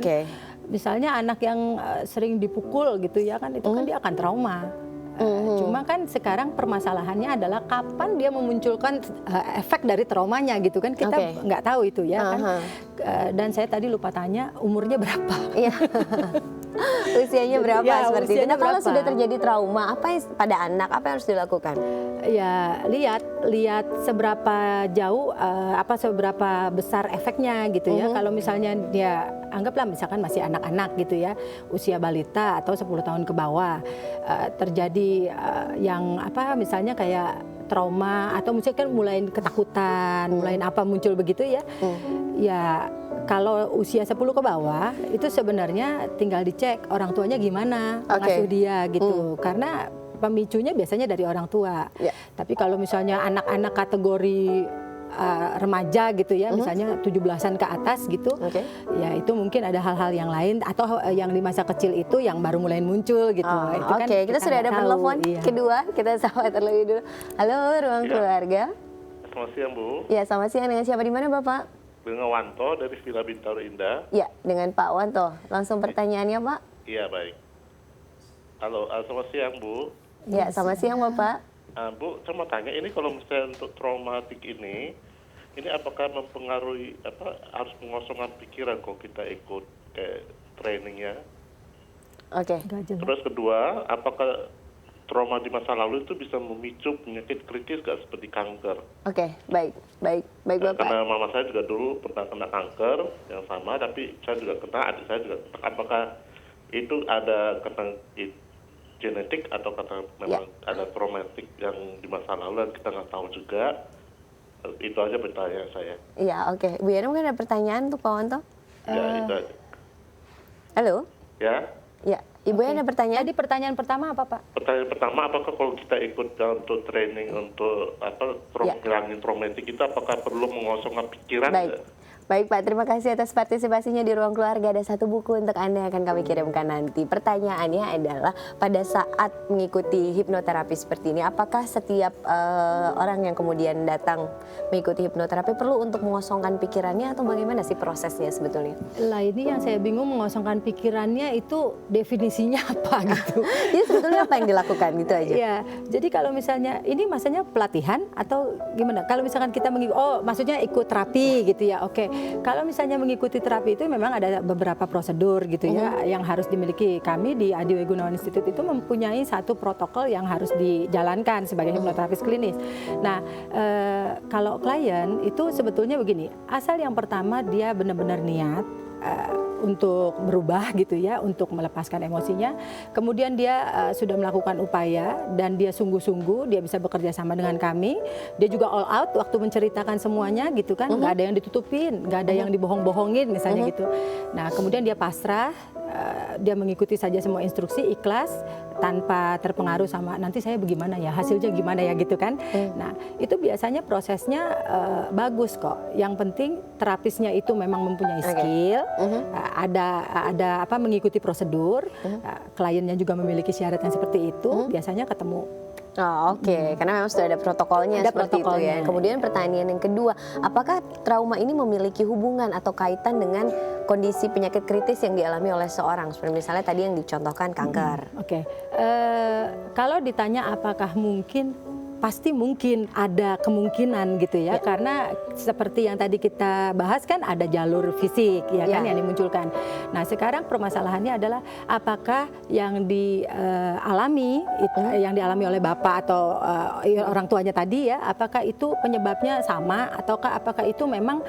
[SPEAKER 5] Misalnya anak yang sering dipukul gitu ya kan, itu kan dia akan trauma. Cuma kan sekarang permasalahannya adalah kapan dia memunculkan efek dari traumanya gitu kan, kita nggak tahu itu ya kan. Dan saya tadi lupa tanya umurnya berapa.
[SPEAKER 1] Usianya berapa
[SPEAKER 5] ya,
[SPEAKER 1] seperti itu. Nah kalau sudah terjadi trauma apa pada anak, apa yang harus dilakukan?
[SPEAKER 5] Ya lihat seberapa jauh seberapa besar efeknya gitu ya. Kalau misalnya dia anggaplah misalkan masih anak-anak gitu ya, usia balita atau 10 tahun ke bawah, terjadi yang misalnya kayak trauma atau misalnya kan mulai ketakutan, mulai muncul begitu ya. Ya kalau usia 10 ke bawah itu sebenarnya tinggal dicek orang tuanya gimana mengasuh dia gitu. Karena pemicunya biasanya dari orang tua. Tapi kalau misalnya anak-anak kategori remaja gitu ya, misalnya 17-an ke atas gitu, ya itu mungkin ada hal-hal yang lain atau yang di masa kecil itu yang baru mulai muncul gitu.
[SPEAKER 1] Kita sudah ada penelpon kedua, kita sapa terlebih dulu. Halo Ruang Keluarga.
[SPEAKER 8] Selamat siang Bu.
[SPEAKER 1] Ya, selamat siang, dengan siapa di mana Bapak?
[SPEAKER 8] Dengan Wanto dari Villa Bintaro Indah.
[SPEAKER 1] Ya, dengan Pak Wanto. Langsung pertanyaannya Pak.
[SPEAKER 8] Iya baik. Halo, selamat siang Bu.
[SPEAKER 1] Ya, selamat siang Bapak.
[SPEAKER 8] Bu, saya mau tanya ini kalau misalnya untuk traumatik ini, ini apakah mempengaruhi harus mengosongkan pikiran kalau kita ikut kayak trainingnya?
[SPEAKER 1] Oke.
[SPEAKER 8] Terus kedua, apakah trauma di masa lalu itu bisa memicu penyakit kritis nggak seperti kanker?
[SPEAKER 1] Oke, baik Bapak.
[SPEAKER 8] Karena mama saya juga dulu pernah kena kanker yang sama, tapi saya juga kena, adik saya juga kena. Apakah itu ada kena genetik atau karena memang ada traumatik yang di masa lalu dan kita nggak tahu juga? Itu aja pertanyaan saya.
[SPEAKER 1] Iya, oke. Bu Yana mungkin ada pertanyaan untuk Pak Wanto?
[SPEAKER 8] Ya, itu aja.
[SPEAKER 1] Halo?
[SPEAKER 8] Ya.
[SPEAKER 1] Ya, Ibu Yana ada pertanyaan?
[SPEAKER 5] Tadi pertanyaan pertama apa, Pak?
[SPEAKER 8] Pertanyaan pertama, apakah kalau kita ikut untuk training untuk ngilangin traumatik itu, apakah perlu mengosongkan pikiran?
[SPEAKER 1] Baik Pak, terima kasih atas partisipasinya di Ruang Keluarga. Ada satu buku untuk Anda yang akan kami kirimkan nanti. Pertanyaannya adalah, pada saat mengikuti hipnoterapi seperti ini, apakah setiap orang yang kemudian datang mengikuti hipnoterapi perlu untuk mengosongkan pikirannya atau bagaimana sih prosesnya sebetulnya?
[SPEAKER 5] Lah ini yang saya bingung, mengosongkan pikirannya itu definisinya apa gitu.
[SPEAKER 1] Jadi sebetulnya apa yang dilakukan gitu aja?
[SPEAKER 5] Ya, jadi kalau misalnya ini masanya pelatihan atau gimana? Kalau misalkan kita maksudnya ikut terapi gitu ya, oke. Kalau misalnya mengikuti terapi itu memang ada beberapa prosedur gitu ya yang harus dimiliki. Kami di Adi W. Gunawan Institute itu mempunyai satu protokol yang harus dijalankan sebagai hipnoterapis klinis. Nah, kalau klien itu sebetulnya begini, asal yang pertama dia benar-benar niat untuk berubah gitu ya, untuk melepaskan emosinya. Kemudian dia sudah melakukan upaya dan dia sungguh-sungguh, dia bisa bekerja sama dengan kami. Dia juga all out waktu menceritakan semuanya gitu kan, nggak ada yang ditutupin, nggak ada yang dibohong-bohongin misalnya gitu. Nah, kemudian dia pasrah, dia mengikuti saja semua instruksi, ikhlas, tanpa terpengaruh sama nanti saya bagaimana ya, hasilnya gimana ya gitu kan. Nah, itu biasanya prosesnya bagus kok. Yang penting terapisnya itu memang mempunyai skill, ada mengikuti prosedur, kliennya juga memiliki syarat yang seperti itu, biasanya ketemu.
[SPEAKER 1] Oh, oke. Karena memang sudah ada protokolnya seperti itu ya. Kemudian pertanyaan yang kedua, apakah trauma ini memiliki hubungan atau kaitan dengan kondisi penyakit kritis yang dialami oleh seorang? Seperti misalnya tadi yang dicontohkan kanker.
[SPEAKER 5] Oke. Kalau ditanya apakah mungkin, pasti mungkin ada kemungkinan gitu ya, karena seperti yang tadi kita bahas kan ada jalur fisik ya kan yang dimunculkan. Nah, sekarang permasalahannya adalah apakah yang dialami yang dialami oleh bapak atau orang tuanya tadi ya, apakah itu penyebabnya sama ataukah apakah itu memang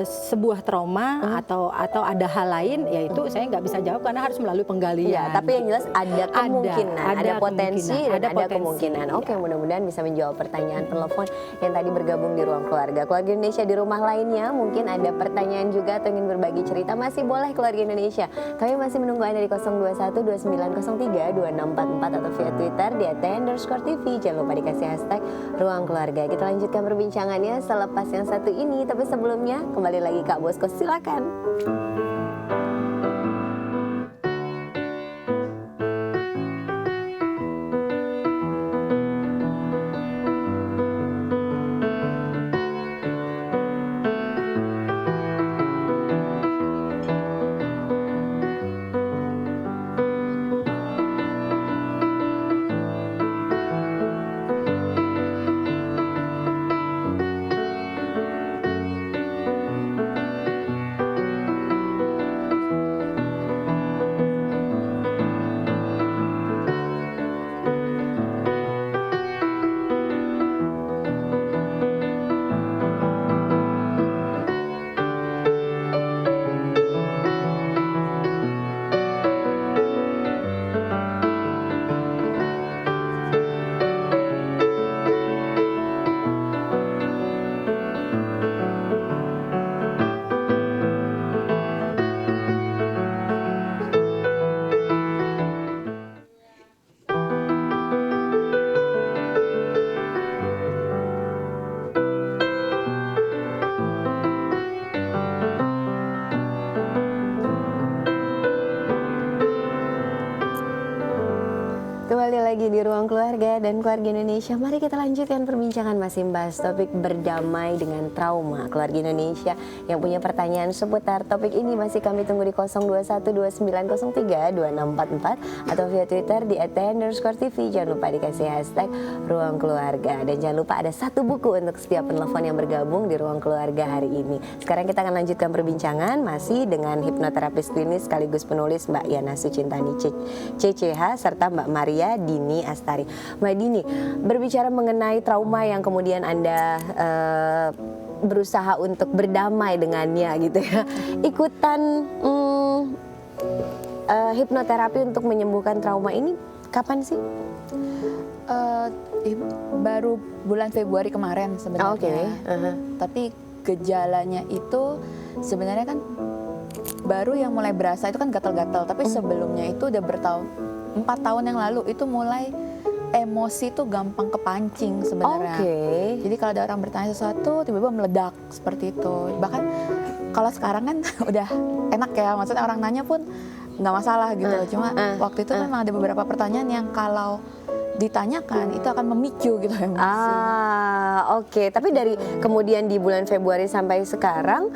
[SPEAKER 5] sebuah trauma atau ada hal lain, yaitu saya nggak bisa jawab karena harus melalui penggalian.
[SPEAKER 1] Ya, tapi yang jelas ada kemungkinan, ada potensi dan ada kemungkinan. Oke, mudah-mudahan bisa menjawab pertanyaan penelpon yang tadi bergabung di Ruang Keluarga. Keluarga Indonesia di rumah lainnya mungkin ada pertanyaan juga atau ingin berbagi cerita, masih boleh Keluarga Indonesia. Kami masih menunggu Anda di 021 2903 2644 atau via Twitter di @t_tv. Jangan lupa dikasih hashtag Ruang Keluarga. Kita lanjutkan perbincangannya selepas yang satu ini, tapi sebelumnya kembali lagi Kak Bosko, silakan. dan keluarga Indonesia, mari kita lanjutkan perbincangan masih membahas topik berdamai dengan trauma. Keluarga Indonesia yang punya pertanyaan seputar topik ini masih kami tunggu di 0212903244 atau via Twitter di @tn_tv. Jangan lupa dikasih hashtag Ruang Keluarga. Dan jangan lupa ada satu buku untuk setiap penelpon yang bergabung di Ruang Keluarga hari ini. Sekarang kita akan lanjutkan perbincangan masih dengan hipnoterapis klinis sekaligus penulis Mbak Yana Sucintani CCH serta Mbak Maria Dini Astari. Mbak Dini, berbicara mengenai trauma yang kemudian Anda berusaha untuk berdamai dengannya gitu ya. Ikutan hipnoterapi untuk menyembuhkan trauma ini kapan sih?
[SPEAKER 6] Baru bulan Februari kemarin sebenarnya. Tapi gejalanya itu sebenarnya kan baru yang mulai berasa itu kan gatal-gatal. Tapi sebelumnya itu udah 4 tahun yang lalu itu mulai emosi tuh gampang kepancing sebenarnya. Jadi kalau ada orang bertanya sesuatu tiba-tiba meledak seperti itu. Bahkan kalau sekarang kan udah enak ya, maksudnya orang nanya pun nggak masalah gitu. Cuma waktu itu memang ada beberapa pertanyaan yang kalau ditanyakan itu akan memicu gitu emosi.
[SPEAKER 1] Tapi dari kemudian di bulan Februari sampai sekarang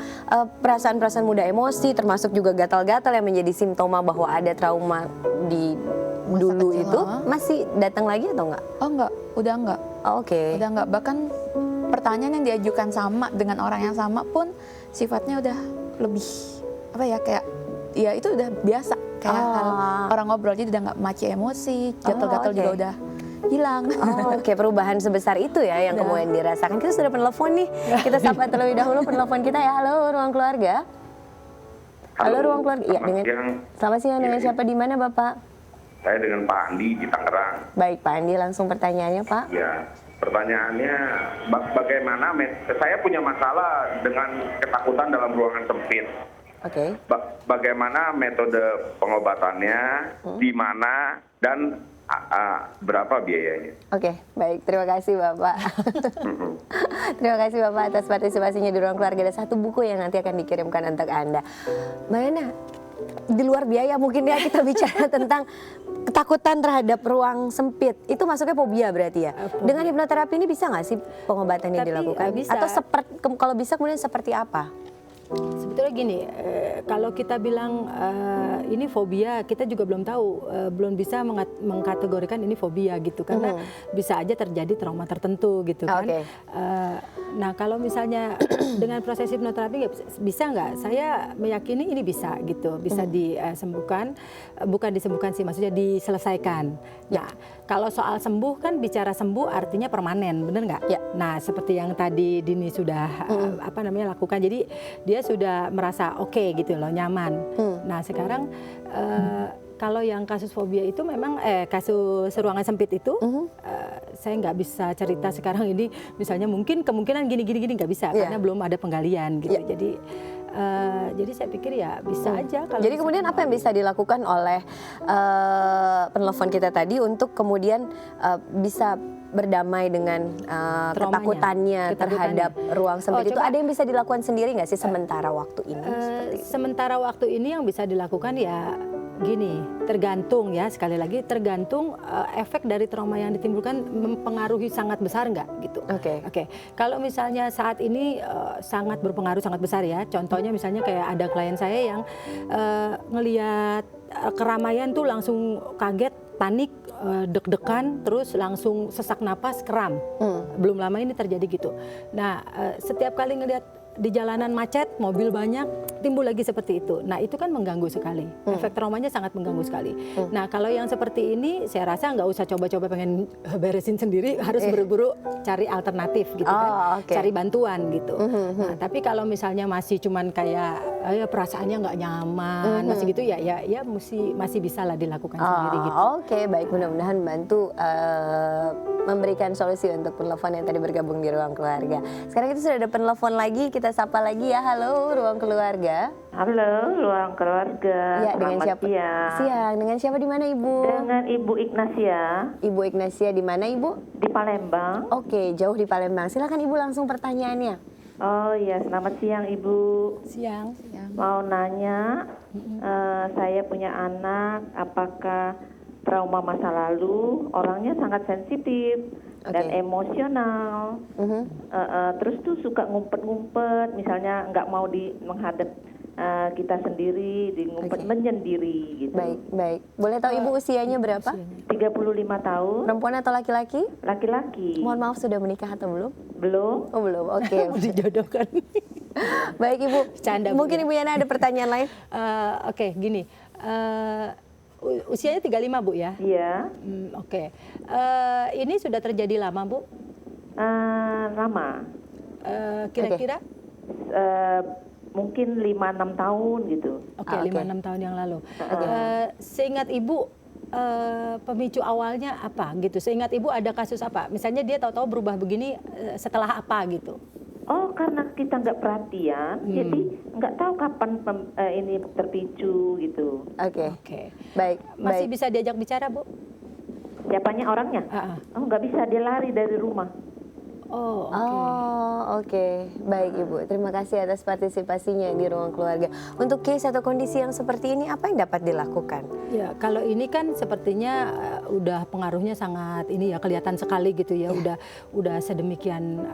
[SPEAKER 1] perasaan-perasaan mudah emosi termasuk juga gatal-gatal yang menjadi simptoma bahwa ada trauma di masa dulu kecil, itu masih datang lagi atau enggak?
[SPEAKER 6] Oh enggak, udah enggak. Udah enggak, bahkan pertanyaan yang diajukan sama dengan orang yang sama pun sifatnya udah lebih apa ya, kayak ya itu udah biasa kayak hal orang ngobrol, jadi udah enggak maci emosi, gatal-gatal juga udah hilang.
[SPEAKER 1] Perubahan sebesar itu ya yang kemudian dirasakan. Kita sudah penelpon nih, kita sapa terlebih dahulu penelpon kita ya. Halo Ruang Keluarga. Halo Ruang Keluarga. Ya, selamat siang, dengan siapa di mana Bapak?
[SPEAKER 9] Saya dengan Pak Andi di Tangerang.
[SPEAKER 1] Baik Pak Andi, langsung pertanyaannya Pak.
[SPEAKER 9] Ya, pertanyaannya bagaimana, saya punya masalah dengan ketakutan dalam ruangan sempit. Bagaimana metode pengobatannya, di mana, dan berapa biayanya?
[SPEAKER 1] Baik, terima kasih Bapak. Terima kasih Bapak atas partisipasinya di Ruang Keluarga. Ada satu buku yang nanti akan dikirimkan untuk Anda. Mbak Yana, di luar biaya mungkin ya kita bicara tentang ketakutan terhadap ruang sempit. Itu masuknya fobia berarti ya? Dengan hipnoterapi ini bisa nggak sih pengobatannya dilakukan?
[SPEAKER 5] Bisa.
[SPEAKER 1] Atau kalau bisa kemudian seperti apa?
[SPEAKER 5] Sebetulnya gini, kalau kita bilang ini fobia, kita juga belum tahu, belum bisa mengkategorikan ini fobia gitu, karena bisa aja terjadi trauma tertentu gitu kan. Nah kalau misalnya dengan proses hipnoterapi bisa nggak? Saya meyakini ini bisa gitu, bisa disembuhkan, bukan disembuhkan sih, maksudnya diselesaikan. Nah kalau soal sembuh kan bicara sembuh artinya permanen, bener nggak? Nah seperti yang tadi Dini sudah lakukan, jadi dia sudah merasa oke gitu loh, nyaman. Nah sekarang kalau yang kasus fobia itu memang kasus ruangan sempit itu saya nggak bisa cerita sekarang ini, misalnya mungkin kemungkinan gini nggak bisa karena belum ada penggalian gitu. Jadi saya pikir ya bisa aja.
[SPEAKER 1] Jadi kemudian apa yang bisa dilakukan oleh penelpon kita tadi untuk kemudian bisa berdamai dengan ketakutannya terhadap ruang sempit itu? Ada yang bisa dilakukan sendiri nggak sih sementara waktu ini?
[SPEAKER 5] Sementara waktu ini yang bisa dilakukan ya gini, tergantung ya, sekali lagi tergantung efek dari trauma yang ditimbulkan mempengaruhi sangat besar nggak gitu. Kalau misalnya saat ini sangat berpengaruh, sangat besar ya. Contohnya misalnya kayak ada klien saya yang ngelihat keramaian tuh langsung kaget, panik, deg-degan, terus langsung sesak napas, kram. Belum lama ini terjadi gitu. Nah, setiap kali ngelihat di jalanan macet, mobil banyak, timbul lagi seperti itu. Nah, itu kan mengganggu sekali. Efek traumanya sangat mengganggu sekali. Nah, kalau yang seperti ini, saya rasa nggak usah coba-coba pengen beresin sendiri, harus buru-buru cari alternatif gitu kan, cari bantuan gitu. Nah, tapi kalau misalnya masih cuman kayak perasaannya nggak nyaman, masih gitu ya masih bisa lah dilakukan sendiri gitu.
[SPEAKER 1] Baik, mudah-mudahan bantu memberikan solusi untuk penelpon yang tadi bergabung di Ruang Keluarga. Sekarang kita sudah ada penelpon lagi, kita sapa lagi ya. Halo Ruang Keluarga.
[SPEAKER 10] Halo Ruang Keluarga.
[SPEAKER 1] Ya, dengan siapa? Siang. Dengan siapa, di mana Ibu?
[SPEAKER 10] Dengan Ibu Ignasia.
[SPEAKER 1] Ibu Ignasia di mana Ibu?
[SPEAKER 10] Di Palembang.
[SPEAKER 1] Jauh di Palembang. Silakan Ibu langsung pertanyaannya.
[SPEAKER 10] Oh iya, selamat siang Ibu.
[SPEAKER 5] Siang.
[SPEAKER 10] Mau nanya, saya punya anak, apakah trauma masa lalu, orangnya sangat sensitif dan emosional. Terus tuh suka ngumpet-ngumpet, misalnya nggak mau menghadap kita sendiri, di ngumpet menyendiri gitu.
[SPEAKER 1] Baik. Boleh tahu Ibu usianya berapa?
[SPEAKER 10] 35 tahun.
[SPEAKER 1] Perempuan atau laki-laki?
[SPEAKER 10] Laki-laki.
[SPEAKER 1] Mohon maaf, sudah menikah atau belum?
[SPEAKER 10] Belum.
[SPEAKER 1] Oh, belum. Oke.
[SPEAKER 5] Dijodohkan.
[SPEAKER 1] Baik Ibu.
[SPEAKER 5] Canda,
[SPEAKER 1] Mungkin Ibu Yana ada pertanyaan lain?
[SPEAKER 5] Oke, gini. Usianya 35 Bu ya?
[SPEAKER 10] Iya.
[SPEAKER 5] Oke. Ini sudah terjadi lama Bu?
[SPEAKER 10] Lama.
[SPEAKER 5] Kira-kira?
[SPEAKER 10] Mungkin 5-6 tahun gitu.
[SPEAKER 5] Oke, 5-6 tahun yang lalu. Seingat Ibu, pemicu awalnya apa gitu? Seingat Ibu ada kasus apa? Misalnya dia tahu-tahu berubah begini setelah apa gitu?
[SPEAKER 10] Oh, karena kita nggak perhatian, jadi nggak tahu kapan ini terpicu gitu.
[SPEAKER 1] Oke. Baik.
[SPEAKER 5] Masih bisa diajak bicara, Bu?
[SPEAKER 10] Siapanya orangnya? Oh, nggak bisa, dia lari dari rumah.
[SPEAKER 1] Oke. Baik Ibu, terima kasih atas partisipasinya di Ruang Keluarga. Untuk case atau kondisi yang seperti ini, apa yang dapat dilakukan?
[SPEAKER 5] Ya, kalau ini kan sepertinya udah pengaruhnya sangat ini ya, kelihatan sekali gitu ya, udah sedemikian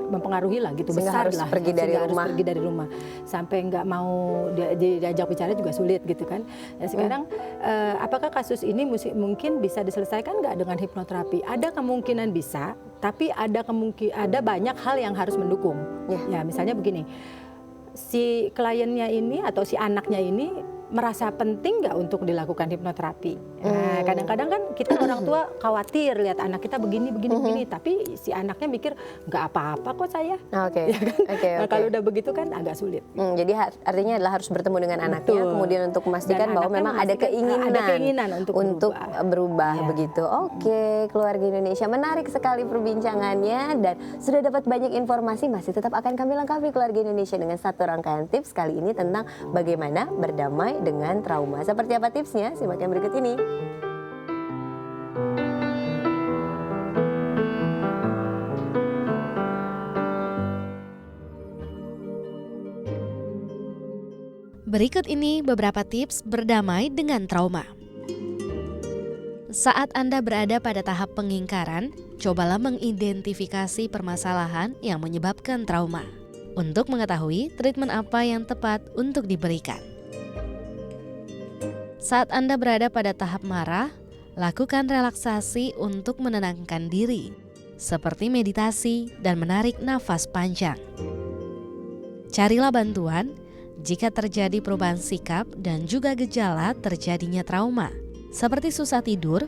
[SPEAKER 5] mempengaruhi lah gitu,
[SPEAKER 1] sehingga
[SPEAKER 5] besar
[SPEAKER 1] harus
[SPEAKER 5] lah,
[SPEAKER 1] pergi dari rumah.
[SPEAKER 5] harus pergi dari rumah, sampai nggak mau diajak bicara juga sulit gitu kan. Ya, sekarang apakah kasus ini mungkin bisa diselesaikan nggak dengan hipnoterapi? Ada kemungkinan bisa, tapi ada banyak hal yang harus mendukung. Ya, misalnya begini, si kliennya ini atau si anaknya ini merasa penting nggak untuk dilakukan hipnoterapi. Nah, kadang-kadang kan kita orang tua khawatir lihat anak kita begini, tapi si anaknya mikir nggak apa-apa kok saya.
[SPEAKER 1] Oke.
[SPEAKER 5] Ya kan? Nah, kalau udah begitu kan agak sulit.
[SPEAKER 1] Jadi artinya adalah harus bertemu dengan anaknya, kemudian untuk memastikan bahwa memang ada keinginan untuk berubah begitu. Oke, Keluarga Indonesia, menarik sekali perbincangannya dan sudah dapat banyak informasi. Masih tetap akan kami lengkapi Keluarga Indonesia dengan satu rangkaian tips kali ini tentang bagaimana berdamai dengan trauma. Seperti apa tipsnya? Simak yang berikut ini.
[SPEAKER 11] Berikut ini beberapa tips berdamai dengan trauma. Saat Anda berada pada tahap pengingkaran, cobalah mengidentifikasi permasalahan yang menyebabkan trauma untuk mengetahui treatment apa yang tepat untuk diberikan. Saat Anda berada pada tahap marah, lakukan relaksasi untuk menenangkan diri, seperti meditasi dan menarik nafas panjang. Carilah bantuan jika terjadi perubahan sikap dan juga gejala terjadinya trauma, seperti susah tidur,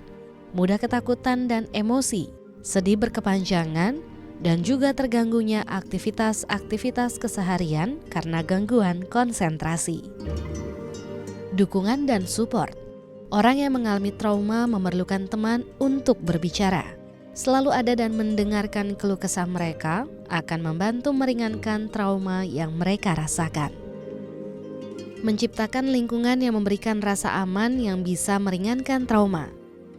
[SPEAKER 11] mudah ketakutan dan emosi, sedih berkepanjangan, dan juga terganggunya aktivitas-aktivitas keseharian karena gangguan konsentrasi. Dukungan dan support. Orang yang mengalami trauma memerlukan teman untuk berbicara. Selalu ada dan mendengarkan keluh kesah mereka akan membantu meringankan trauma yang mereka rasakan. Menciptakan lingkungan yang memberikan rasa aman yang bisa meringankan trauma.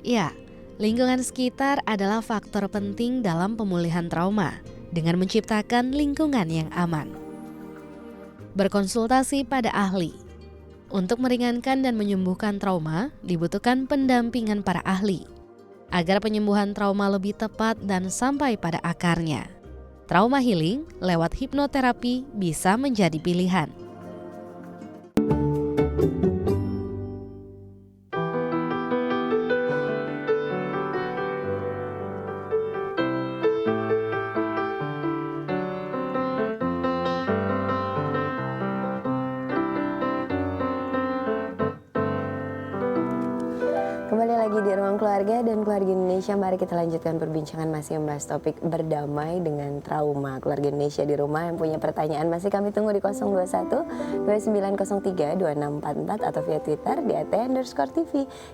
[SPEAKER 11] Ya, lingkungan sekitar adalah faktor penting dalam pemulihan trauma dengan menciptakan lingkungan yang aman. Berkonsultasi pada ahli. Untuk meringankan dan menyembuhkan trauma, dibutuhkan pendampingan para ahli agar penyembuhan trauma lebih tepat dan sampai pada akarnya. Trauma healing lewat hipnoterapi bisa menjadi pilihan.
[SPEAKER 1] Kembali lagi di Ruang Keluarga dan Keluarga Indonesia, mari kita lanjutkan perbincangan masih membahas topik berdamai dengan trauma. Keluarga Indonesia di rumah yang punya pertanyaan masih kami tunggu di 021 2903 2644 atau via Twitter di @t_tv.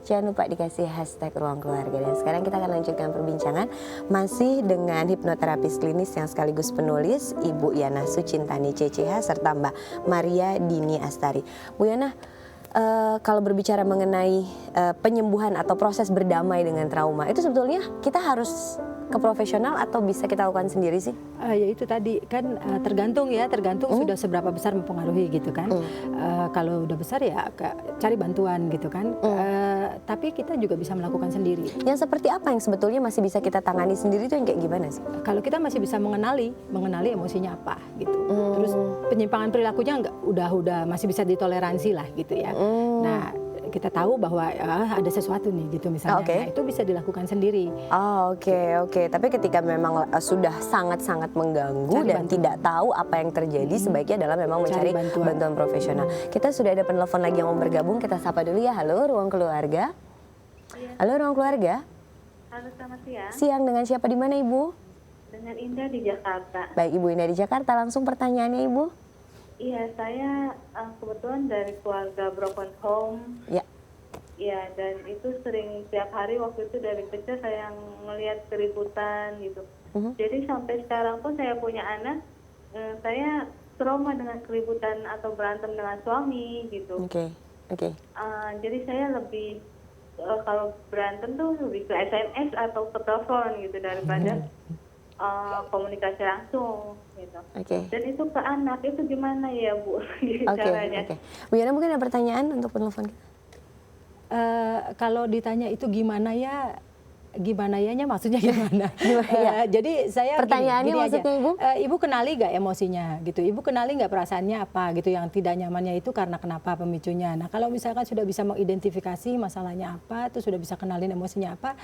[SPEAKER 1] Jangan lupa dikasih hashtag Ruang Keluarga. Dan sekarang kita akan lanjutkan perbincangan masih dengan hipnoterapis klinis yang sekaligus penulis Ibu Yana Sucintani CCH serta Mbak Maria Dini Astari. Bu Yana, kalau berbicara mengenai penyembuhan atau proses berdamai dengan trauma, itu sebetulnya kita harus ke profesional atau bisa kita lakukan sendiri sih?
[SPEAKER 5] Ya itu tadi kan tergantung sudah seberapa besar mempengaruhi gitu kan. Kalau udah besar ya cari bantuan gitu kan. Tapi kita juga bisa melakukan sendiri.
[SPEAKER 1] Yang seperti apa yang sebetulnya masih bisa kita tangani sendiri itu yang kayak gimana sih?
[SPEAKER 5] Kalau kita masih bisa mengenali emosinya apa gitu. Terus penyimpangan perilakunya udah masih bisa ditoleransi lah gitu ya. Nah, kita tahu bahwa ada sesuatu nih gitu misalnya. Nah, itu bisa dilakukan sendiri.
[SPEAKER 1] Oke. Tapi ketika memang sudah sangat-sangat mengganggu dan tidak tahu apa yang terjadi, sebaiknya adalah memang mencari bantuan profesional. Kita sudah ada penelpon lagi yang mau bergabung, kita sapa dulu ya. Halo, Ruang Keluarga. Halo, Ruang Keluarga.
[SPEAKER 12] Halo, selamat siang.
[SPEAKER 1] Siang, dengan siapa, di mana Ibu?
[SPEAKER 12] Dengan Indah di Jakarta.
[SPEAKER 1] Baik, Ibu Indah di Jakarta. Langsung pertanyaannya, Ibu.
[SPEAKER 12] Iya, saya kebetulan dari keluarga broken home.
[SPEAKER 1] Ya.
[SPEAKER 12] Iya, dan itu sering tiap hari waktu itu dari kecil saya ngelihat keributan gitu. Jadi sampai sekarang pun saya punya anak, saya trauma dengan keributan atau berantem dengan suami gitu.
[SPEAKER 1] Oke.
[SPEAKER 12] Jadi saya lebih kalau berantem tuh lebih ke SMS atau ke telepon gitu daripada komunikasi langsung gitu. Dan itu ke anak itu gimana ya Bu caranya?
[SPEAKER 1] Bu Yana mungkin ada pertanyaan untuk penelpon kita?
[SPEAKER 5] Kalau ditanya itu gimana ya maksudnya gimana? Jadi saya
[SPEAKER 1] pertanyaannya gini maksudnya
[SPEAKER 5] aja.
[SPEAKER 1] Ibu?
[SPEAKER 5] Ibu kenali nggak emosinya gitu? Ibu kenali nggak perasaannya apa gitu? Yang tidak nyamannya itu karena kenapa pemicunya? Nah kalau misalkan sudah bisa mengidentifikasi masalahnya apa, itu sudah bisa kenalin emosinya apa,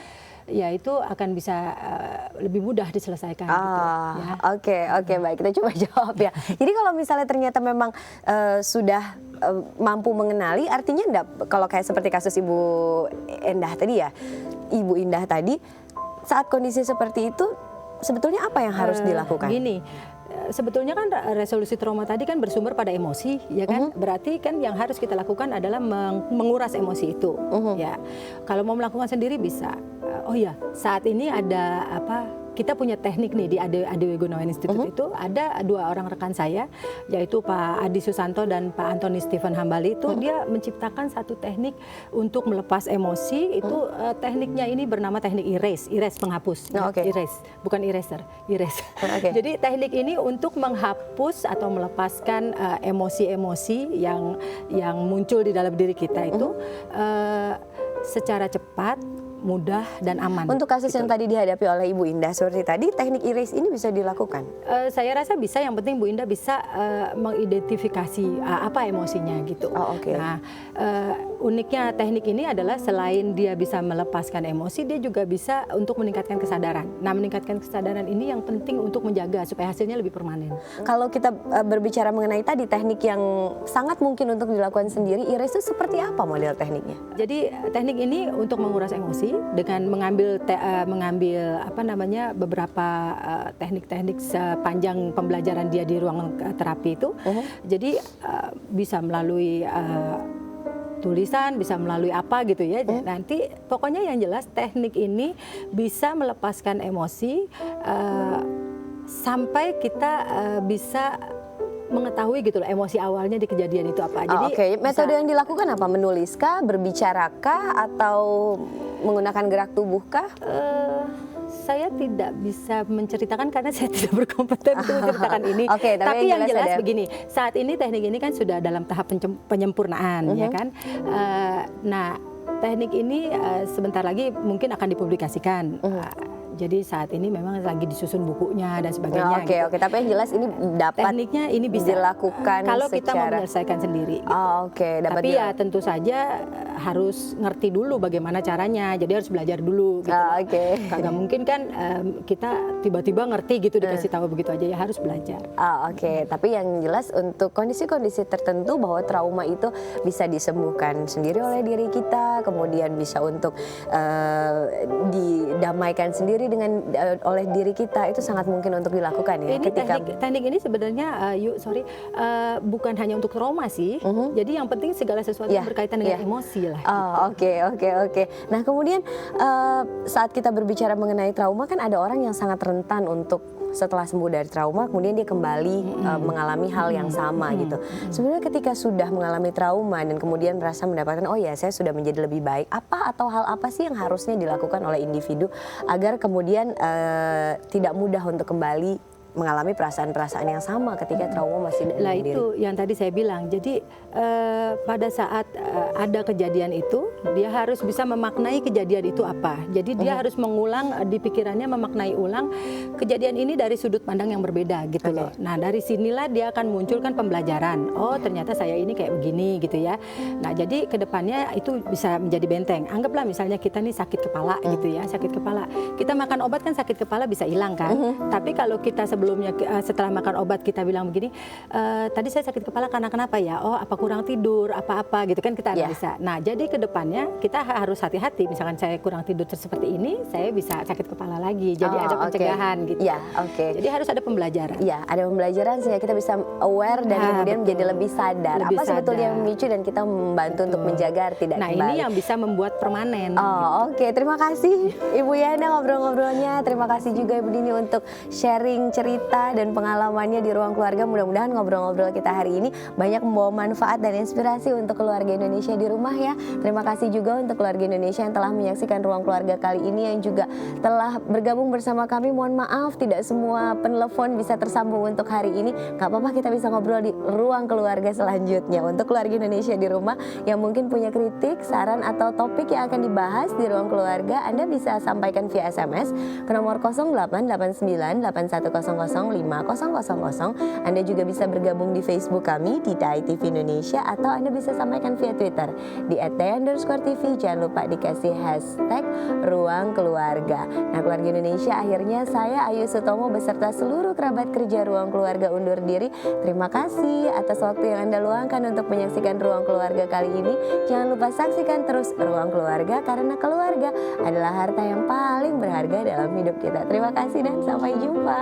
[SPEAKER 5] ya itu akan bisa lebih mudah diselesaikan.
[SPEAKER 1] Oke, baik, kita coba jawab ya. Jadi kalau misalnya ternyata memang sudah mampu mengenali, artinya enggak, kalau kayak seperti kasus Ibu Indah tadi ya, Ibu Indah tadi, saat kondisi seperti itu sebetulnya apa yang harus dilakukan?
[SPEAKER 5] Gini, sebetulnya kan resolusi trauma tadi kan bersumber pada emosi, ya kan? Berarti kan yang harus kita lakukan adalah menguras emosi itu. Ya, kalau mau melakukan sendiri bisa. Saat ini ada kita punya teknik nih di Adewe Gunawan Institute itu ada 2 orang rekan saya, yaitu Pak Adi Susanto dan Pak Antoni Stephen Hambali itu dia menciptakan satu teknik untuk melepas emosi itu tekniknya ini bernama teknik erase penghapus. Erase, bukan eraser, erase. Jadi teknik ini untuk menghapus atau melepaskan emosi-emosi yang muncul di dalam diri kita itu secara cepat, mudah dan aman.
[SPEAKER 1] Untuk kasus yang tadi dihadapi oleh Ibu Indah seperti tadi, teknik erase ini bisa dilakukan?
[SPEAKER 5] Saya rasa bisa, yang penting Bu Indah bisa mengidentifikasi apa emosinya gitu. Nah, uniknya teknik ini adalah selain dia bisa melepaskan emosi, dia juga bisa untuk meningkatkan kesadaran. Nah, meningkatkan kesadaran ini yang penting untuk menjaga supaya hasilnya lebih permanen.
[SPEAKER 1] Kalau kita berbicara mengenai tadi teknik yang sangat mungkin untuk dilakukan sendiri, erase itu seperti apa model tekniknya?
[SPEAKER 5] Jadi teknik ini untuk menguras emosi dengan mengambil beberapa teknik-teknik sepanjang pembelajaran dia di ruang terapi itu. Jadi bisa melalui tulisan, bisa melalui apa gitu ya. Nanti pokoknya yang jelas teknik ini bisa melepaskan emosi sampai kita bisa mengetahui gitu loh emosi awalnya di kejadian itu apa. Jadi
[SPEAKER 1] metode yang dilakukan apa? Menuliskah, berbicarakah, atau menggunakan gerak tubuhkah?
[SPEAKER 5] Saya tidak bisa menceritakan karena saya tidak berkompeten untuk menceritakan ini. Tapi yang jelas begini, saat ini teknik ini kan sudah dalam tahap penyempurnaan, ya kan. Nah, teknik ini sebentar lagi mungkin akan dipublikasikan. Jadi saat ini memang lagi disusun bukunya dan sebagainya.
[SPEAKER 1] Tapi yang jelas ini dapat
[SPEAKER 5] tekniknya ini bisa
[SPEAKER 1] dilakukan
[SPEAKER 5] kalau kita mau menyelesaikan sendiri. Tapi ya tentu saja harus ngerti dulu bagaimana caranya. Jadi harus belajar dulu. Gitu. Kagak mungkin kan kita tiba-tiba ngerti gitu dikasih tahu begitu aja, ya harus belajar.
[SPEAKER 1] Tapi yang jelas untuk kondisi-kondisi tertentu bahwa trauma itu bisa disembuhkan sendiri oleh diri kita, kemudian bisa untuk didamaikan sendiri oleh diri kita, itu sangat mungkin untuk dilakukan ya.
[SPEAKER 5] Ini teknik ini sebenarnya bukan hanya untuk trauma sih. Jadi yang penting segala sesuatu yang berkaitan dengan emosi lah.
[SPEAKER 1] Nah kemudian saat kita berbicara mengenai trauma kan ada orang yang sangat rentan untuk setelah sembuh dari trauma kemudian dia kembali mengalami hal yang sama gitu. Sebenarnya ketika sudah mengalami trauma dan kemudian merasa mendapatkan oh ya saya sudah menjadi lebih baik, apa atau hal apa sih yang harusnya dilakukan oleh individu agar kemudian tidak mudah untuk kembali mengalami perasaan-perasaan yang sama ketika trauma masih dalam
[SPEAKER 5] Lah
[SPEAKER 1] diri.
[SPEAKER 5] itu yang tadi saya bilang. Jadi pada saat ada kejadian itu, dia harus bisa memaknai kejadian itu apa. Jadi dia harus mengulang di pikirannya, memaknai ulang kejadian ini dari sudut pandang yang berbeda gitu loh. Nah dari sinilah dia akan munculkan pembelajaran. Oh ternyata saya ini kayak begini gitu ya. Nah jadi kedepannya itu bisa menjadi benteng. Anggaplah misalnya kita nih sakit kepala gitu ya, sakit kepala. Kita makan obat kan sakit kepala bisa hilang kan. Tapi kalau kita sebelumnya setelah makan obat kita bilang begini, tadi saya sakit kepala karena kenapa ya? Oh apa kurang tidur, apa-apa gitu kan kita analisa. Nah jadi kedepannya kita harus hati-hati. Misalkan saya kurang tidur seperti ini, saya bisa sakit kepala lagi. Jadi ada pencegahan gitu. Jadi harus ada pembelajaran.
[SPEAKER 1] Iya ada pembelajaran sehingga kita bisa aware dan kemudian menjadi lebih sadar.
[SPEAKER 5] Lebih
[SPEAKER 1] apa sebetulnya yang
[SPEAKER 5] sadar.
[SPEAKER 1] memicu dan kita membantu untuk menjaga agar tidak
[SPEAKER 5] Nah
[SPEAKER 1] kembali.
[SPEAKER 5] ini yang bisa membuat permanen.
[SPEAKER 1] Oke. Terima kasih Ibu Yana ngobrol-ngobrolnya. Terima kasih juga Ibu Dini untuk sharing cerita dan pengalamannya di Ruang Keluarga. Mudah-mudahan ngobrol-ngobrol kita hari ini banyak membawa manfaat dan inspirasi untuk keluarga Indonesia di rumah ya. Terima kasih juga untuk keluarga Indonesia yang telah menyaksikan Ruang Keluarga kali ini, yang juga telah bergabung bersama kami. Mohon maaf tidak semua penelepon bisa tersambung untuk hari ini. Gak apa-apa, kita bisa ngobrol di Ruang Keluarga selanjutnya. Untuk keluarga Indonesia di rumah yang mungkin punya kritik, saran atau topik yang akan dibahas di Ruang Keluarga, Anda bisa sampaikan via SMS ke nomor 088981005000. Anda juga bisa bergabung di Facebook kami di TAI TV Indonesia, atau Anda bisa sampaikan via Twitter di @TAI_TV. Jangan lupa dikasih hashtag Ruang Keluarga. Nah keluarga Indonesia, akhirnya saya Ayu Sutomo beserta seluruh kerabat kerja Ruang Keluarga undur diri. Terima kasih atas waktu yang Anda luangkan untuk menyaksikan Ruang Keluarga kali ini. Jangan lupa saksikan terus Ruang Keluarga, karena keluarga adalah harta yang paling berharga dalam hidup kita. Terima kasih dan sampai jumpa.